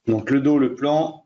Donc le dos, le plan,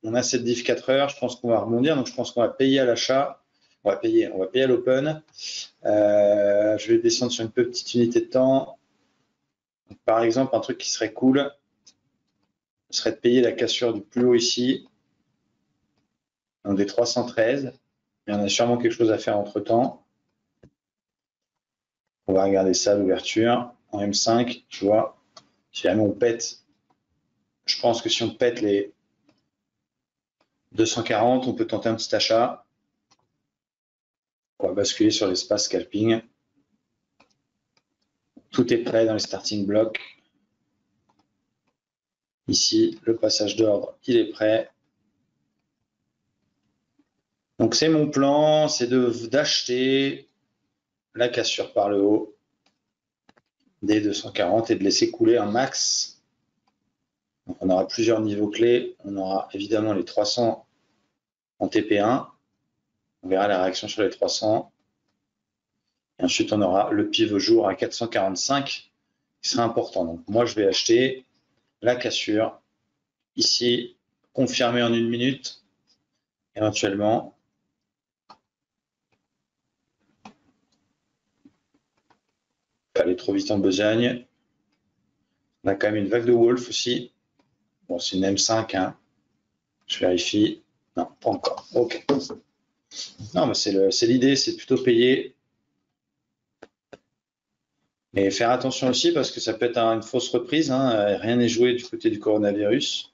on a cette diff 4 heures, je pense qu'on va rebondir, donc je pense qu'on va payer à l'achat, on va payer à l'open. Je vais descendre sur une petite unité de temps. Donc, par exemple, un truc qui serait cool, serait de payer la cassure du plus haut ici, donc des 313. Il y en a sûrement quelque chose à faire entre temps. On va regarder ça, l'ouverture en M5, tu vois. Si jamais on pète, je pense que si on pète les 240, on peut tenter un petit achat. On va basculer sur l'espace scalping. Tout est prêt dans les starting blocks. Ici, le passage d'ordre, il est prêt. Donc c'est mon plan, c'est d'acheter la cassure par le haut des 240 et de laisser couler un max. Donc on aura plusieurs niveaux clés. On aura évidemment les 300 en TP1. On verra la réaction sur les 300. Et ensuite, on aura le pivot jour à 445 qui sera important. Donc moi, je vais acheter la cassure ici, confirmée en 1 minute, éventuellement. Pas aller trop vite en besogne. On a quand même une vague de Wolf aussi. Bon, c'est une M5, hein. Je vérifie. Non, pas encore. Ok. Non, mais c'est l'idée, c'est plutôt payer. Et faire attention aussi parce que ça peut être une fausse reprise. Hein. Rien n'est joué du côté du coronavirus.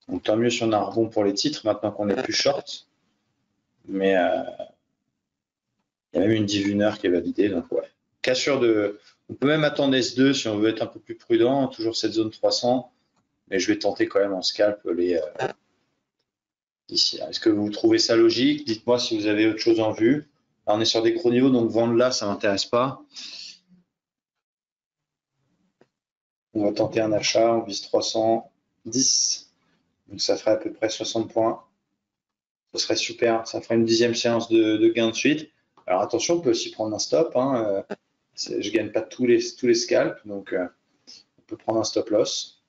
Donc tant mieux si on a un rebond pour les titres maintenant qu'on est plus short. Mais il y a même une div 1 heure qui est validée. Donc ouais. Cassure de. On peut même attendre S2 si on veut être un peu plus prudent. Toujours cette zone 300. Mais je vais tenter quand même en scalp les ici. Est-ce que vous trouvez ça logique? Dites-moi si vous avez autre chose en vue. Là, on est sur des gros niveaux, donc vendre là, ça ne m'intéresse pas. On va tenter un achat, on vise 310. Donc ça ferait à peu près 60 points. Ce serait super. Ça ferait une 10e séance de gain de suite. Alors attention, on peut aussi prendre un stop. Hein. Je ne gagne pas tous les scalps, donc on peut prendre un stop loss.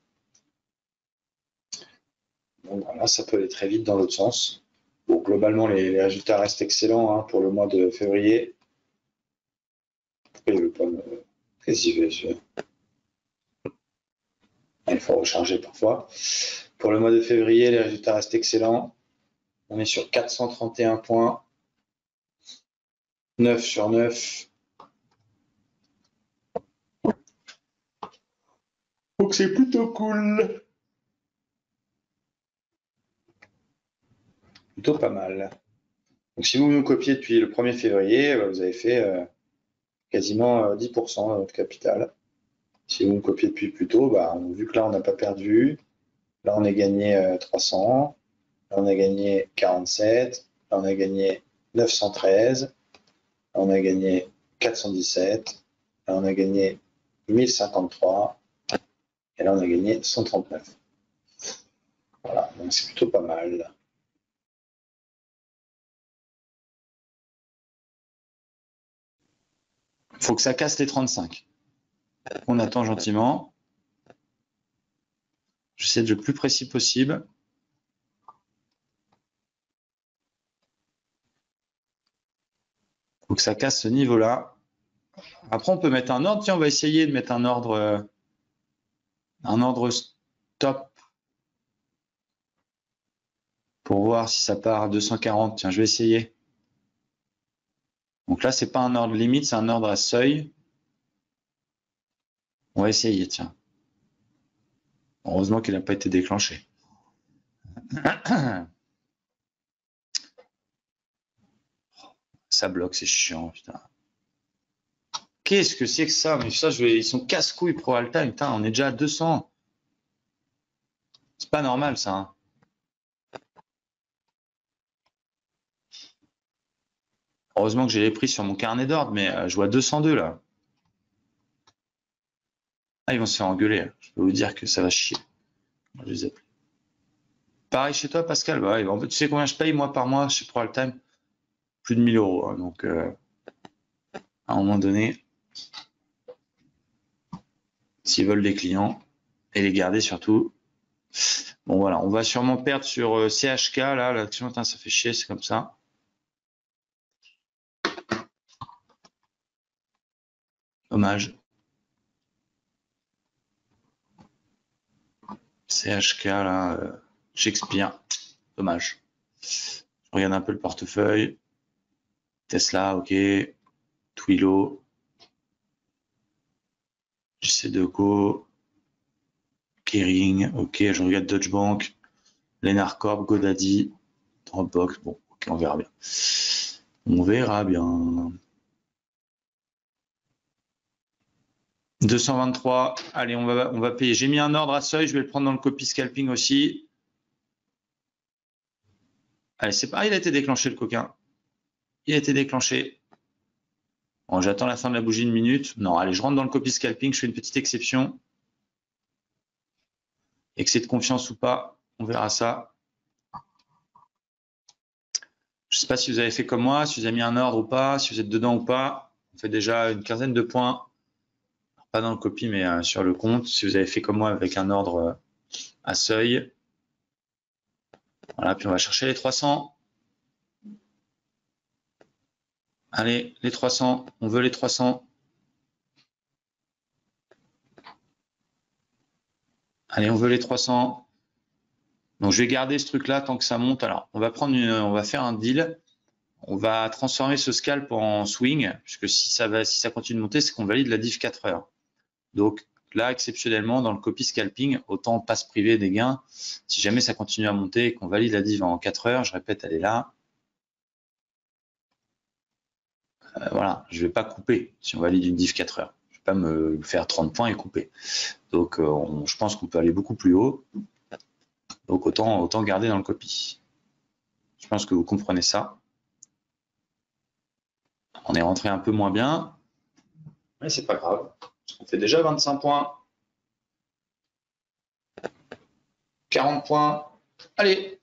Donc voilà, ça peut aller très vite dans l'autre sens. Bon, globalement, les résultats restent excellents hein, pour le mois de février. Pourquoi il ne veut pas me. Qu'est-ce qu'il fait celui-là? Il faut recharger parfois. Pour le mois de février, les résultats restent excellents. On est sur 431 points. 9 sur 9. Donc c'est plutôt cool. Plutôt pas mal. Donc si vous nous copiez depuis le 1er février, vous avez fait quasiment 10% de votre capital. Si vous me copiez depuis plus tôt, vu que là on n'a pas perdu, là on a gagné 300, là on a gagné 47, là on a gagné 913, là on a gagné 417, là on a gagné 1053, et là on a gagné 139. Voilà, donc c'est plutôt pas mal. Il faut que ça casse les 35. On attend gentiment. J'essaie d'être le plus précis possible. Il faut que ça casse ce niveau-là. Après, on peut mettre un ordre. Tiens, on va essayer de mettre un ordre stop pour voir si ça part à 240. Tiens, je vais essayer. Donc là, c'est pas un ordre limite, c'est un ordre à seuil. On va essayer, tiens. Heureusement qu'il n'a pas été déclenché. Ça bloque, c'est chiant, putain. Qu'est-ce que c'est que ça? Mais ça, ils sont casse-couilles pro Altime. Putain, on est déjà à 200. C'est pas normal, ça. Hein. Heureusement que j'ai les prix sur mon carnet d'ordre, mais je vois 202 là. Ah, ils vont se faire engueuler. Je peux vous dire que ça va chier. Je les appelle. Pareil chez toi, Pascal. Bah, en fait, tu sais combien je paye moi par mois chez Pro Altime? Plus de 1000 €. Hein, donc, à un moment donné, s'ils veulent des clients et les garder surtout, Bon, voilà, on va sûrement perdre sur CHK, là, l'action, ça fait chier, c'est comme ça. Dommage. CHK, là, Shakespeare, dommage. Je regarde un peu le portefeuille. Tesla, ok. Twilio. JC2Co. Kering, ok. Je regarde Deutsche Bank. Lennar Corp, GoDaddy. Dropbox, bon, ok, on verra bien. On verra bien. 223, allez, on va payer. J'ai mis un ordre à seuil, je vais le prendre dans le copy scalping aussi. Allez, c'est pas, il a été déclenché le coquin. Il a été déclenché. Bon, j'attends la fin de la bougie une minute. Non, allez, je rentre dans le copy scalping, je fais une petite exception. Excès de confiance ou pas, on verra ça. Je ne sais pas si vous avez fait comme moi, si vous avez mis un ordre ou pas, si vous êtes dedans ou pas. On fait déjà une quinzaine de points. Pas dans le copy, mais sur le compte. Si vous avez fait comme moi avec un ordre à seuil. Voilà, puis on va chercher les 300. Allez, les 300, on veut les 300. Allez, on veut les 300. Donc, je vais garder ce truc-là tant que ça monte. Alors, on va faire un deal. On va transformer ce scalp en swing, puisque si ça continue de monter, c'est qu'on valide la div 4 heures. Donc, là, exceptionnellement, dans le copy scalping, autant pas se priver des gains. Si jamais ça continue à monter et qu'on valide la div en 4 heures, je répète, elle est là. Voilà, je ne vais pas couper si on valide une div 4 heures. Je ne vais pas me faire 30 points et couper. Donc, je pense qu'on peut aller beaucoup plus haut. Donc, autant garder dans le copy. Je pense que vous comprenez ça. On est rentré un peu moins bien. Mais c'est pas grave. On fait déjà 25 points. 40 points. Allez.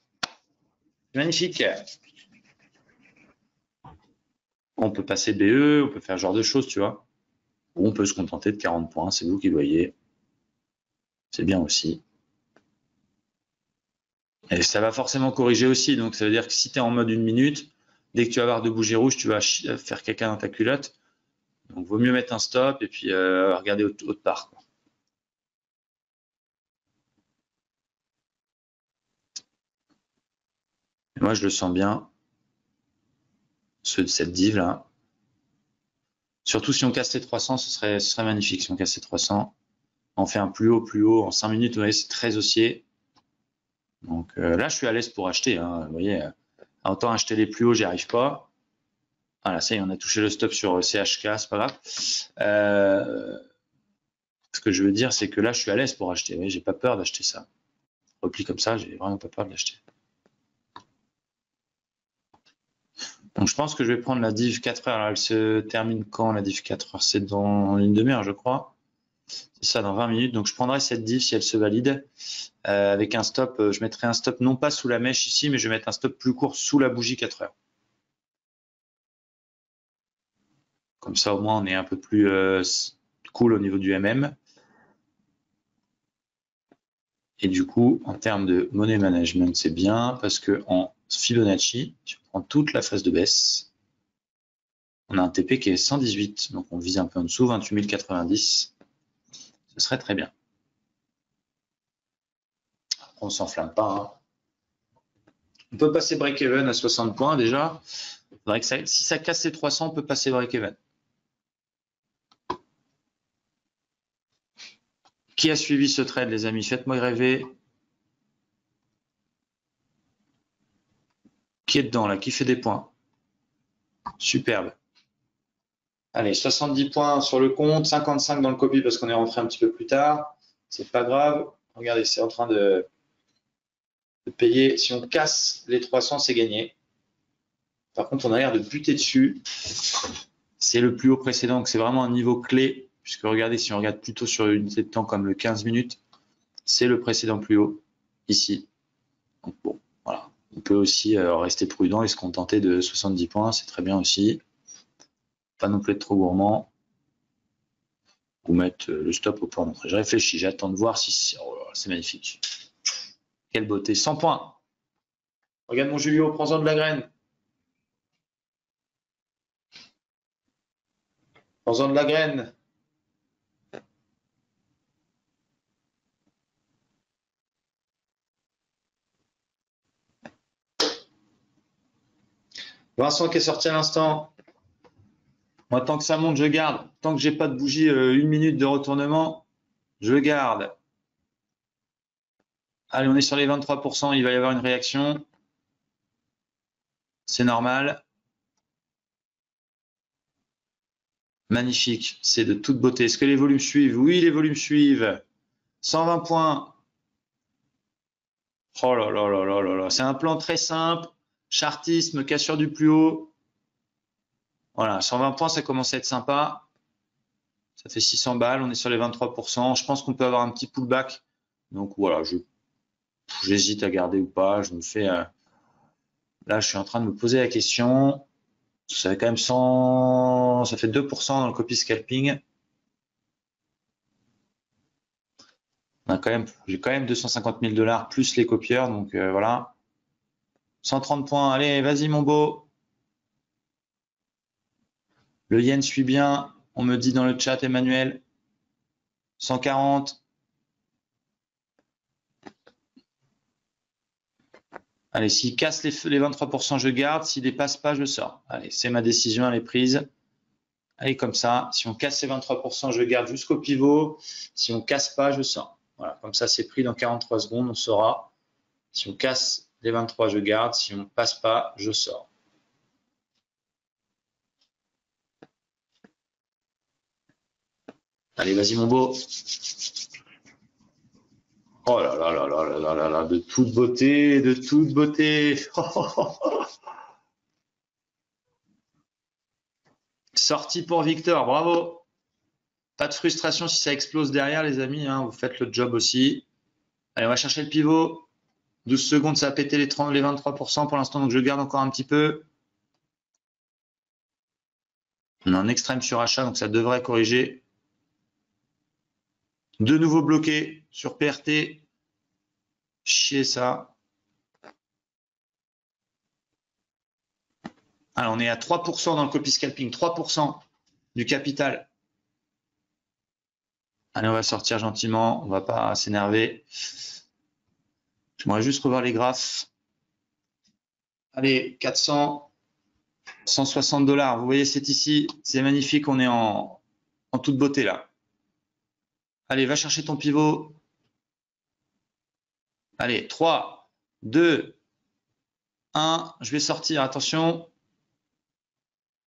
Magnifique. On peut passer BE, on peut faire ce genre de choses, tu vois. Ou on peut se contenter de 40 points, c'est vous qui voyez. C'est bien aussi. Et ça va forcément corriger aussi, donc ça veut dire que si tu es en mode 1 minute, dès que tu vas avoir 2 bougies rouges, tu vas faire caca dans ta culotte. Donc vaut mieux mettre un stop et puis regarder autre part. Quoi. Et moi je le sens bien, ceux de cette div là. Surtout si on casse les 300, ce serait magnifique si on casse les 300. On fait un plus haut en 5 minutes, vous voyez, c'est très haussier. Donc là, je suis à l'aise pour acheter. Hein, vous voyez, autant acheter les plus hauts, j'y arrive pas. Voilà, ça y est, on a touché le stop sur CHK, c'est pas grave. Ce que je veux dire, c'est que là, je suis à l'aise pour acheter. Vous voyez, j'ai pas peur d'acheter ça. Repli comme ça, j'ai vraiment pas peur de l'acheter. Donc, je pense que je vais prendre la div 4 heures. Alors, elle se termine quand la div 4 heures? C'est dans une demi-heure, je crois. C'est ça, dans 20 minutes. Donc, je prendrai cette div si elle se valide. Avec un stop, je mettrai un stop non pas sous la mèche ici, mais je vais mettre un stop plus court sous la bougie 4 heures. Comme ça, au moins, on est un peu plus cool au niveau du MM. Et du coup, en termes de money management, c'est bien parce que en Fibonacci, tu prends toute la phase de baisse. On a un TP qui est 118, donc on vise un peu en dessous, 28 090. Ce serait très bien. Après, on ne s'enflamme pas. Hein. On peut passer break-even à 60 points déjà. Faudrait que si ça casse les 300, on peut passer break-even. Qui a suivi ce trade, les amis? Faites-moi rêver. Qui est dedans, là? Qui fait des points? Superbe. Allez, 70 points sur le compte, 55 dans le copy parce qu'on est rentré un petit peu plus tard. C'est pas grave. Regardez, c'est en train de payer. Si on casse les 300, c'est gagné. Par contre, on a l'air de buter dessus. C'est le plus haut précédent, donc c'est vraiment un niveau clé. Puisque regardez, si on regarde plutôt sur une unité de temps comme le 15 minutes, c'est le précédent plus haut, ici. Donc bon, voilà. On peut aussi rester prudent et se contenter de 70 points, c'est très bien aussi. Pas non plus être trop gourmand. Ou mettre le stop au point d'entrée. Je réfléchis, j'attends de voir si... Oh, c'est magnifique. Quelle beauté, 100 points. Regarde mon Julio, prends-en de la graine. Prends-en de la graine. Vincent qui est sorti à l'instant. Moi, tant que ça monte, je garde. Tant que j'ai pas de bougie, 1 minute de retournement, je garde. Allez, on est sur les 23%. Il va y avoir une réaction. C'est normal. Magnifique. C'est de toute beauté. Est-ce que les volumes suivent? Oui, les volumes suivent. 120 points. Oh là là là là là là. C'est un plan très simple. Chartisme, cassure du plus haut. Voilà, 120 points, ça commence à être sympa. Ça fait 600 balles, on est sur les 23%. Je pense qu'on peut avoir un petit pullback. Donc voilà, j'hésite à garder ou pas. Je me fais. Là, je suis en train de me poser la question. Ça fait quand même 100. Ça fait 2% dans le copy scalping. J'ai quand même 250 000 $ plus les copieurs. Donc voilà. 130 points. Allez, vas-y, mon beau. Le yen suit bien. On me dit dans le chat, Emmanuel. 140. Allez, s'il casse les 23%, je garde. S'il dépasse pas, je sors. Allez, c'est ma décision, elle est prise. Allez, comme ça. Si on casse ces 23%, je garde jusqu'au pivot. Si on casse pas, je sors. Voilà, comme ça, c'est pris dans 43 secondes. On saura. Si on casse les 23, je garde. Si on passe pas, je sors. Allez, vas-y, mon beau. Oh là là là là là là là, de toute beauté, de toute beauté. Sortie pour Victor, bravo. Pas de frustration si ça explose derrière, les amis. Hein, vous faites le job aussi. Allez, on va chercher le pivot. 12 secondes, ça a pété les 23% pour l'instant, donc je garde encore un petit peu. On est en extrême surachat, donc ça devrait corriger. De nouveau bloqué sur PRT. Chier ça. Alors, on est à 3% dans le copy scalping, 3% du capital. Allez, on va sortir gentiment, on ne va pas s'énerver. J'aimerais juste revoir les graphes. Allez, 400, 160 $. Vous voyez, c'est ici, c'est magnifique, on est en toute beauté là. Allez, va chercher ton pivot. Allez, 3, 2, 1. Je vais sortir, attention.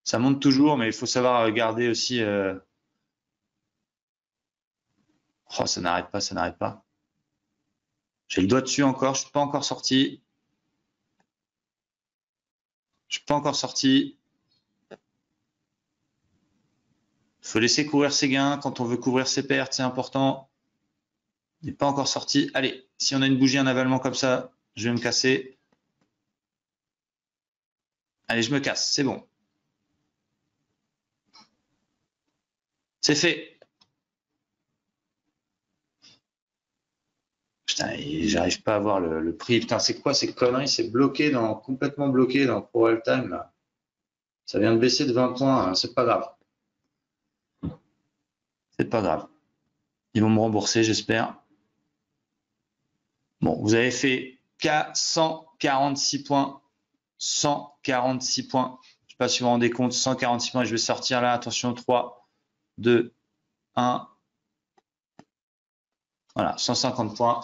Ça monte toujours, mais il faut savoir garder aussi. Oh, ça n'arrête pas, ça n'arrête pas. J'ai le doigt dessus encore, je ne suis pas encore sorti. Je ne suis pas encore sorti. Il faut laisser courir ses gains quand on veut couvrir ses pertes, c'est important. Il n'est pas encore sorti. Allez, si on a une bougie en avalement comme ça, je vais me casser. Allez, je me casse, c'est bon. C'est fait. Putain, j'arrive pas à voir le prix. Putain, c'est quoi ces conneries? C'est bloqué complètement bloqué dans Pro All Time là. Ça vient de baisser de 20 points, hein. C'est pas grave. C'est pas grave. Ils vont me rembourser, j'espère. Bon, vous avez fait 146 points. 146 points. Je ne sais pas si vous vous rendez compte, 146 points. Je vais sortir là. Attention, 3, 2, 1. Voilà, 150 points.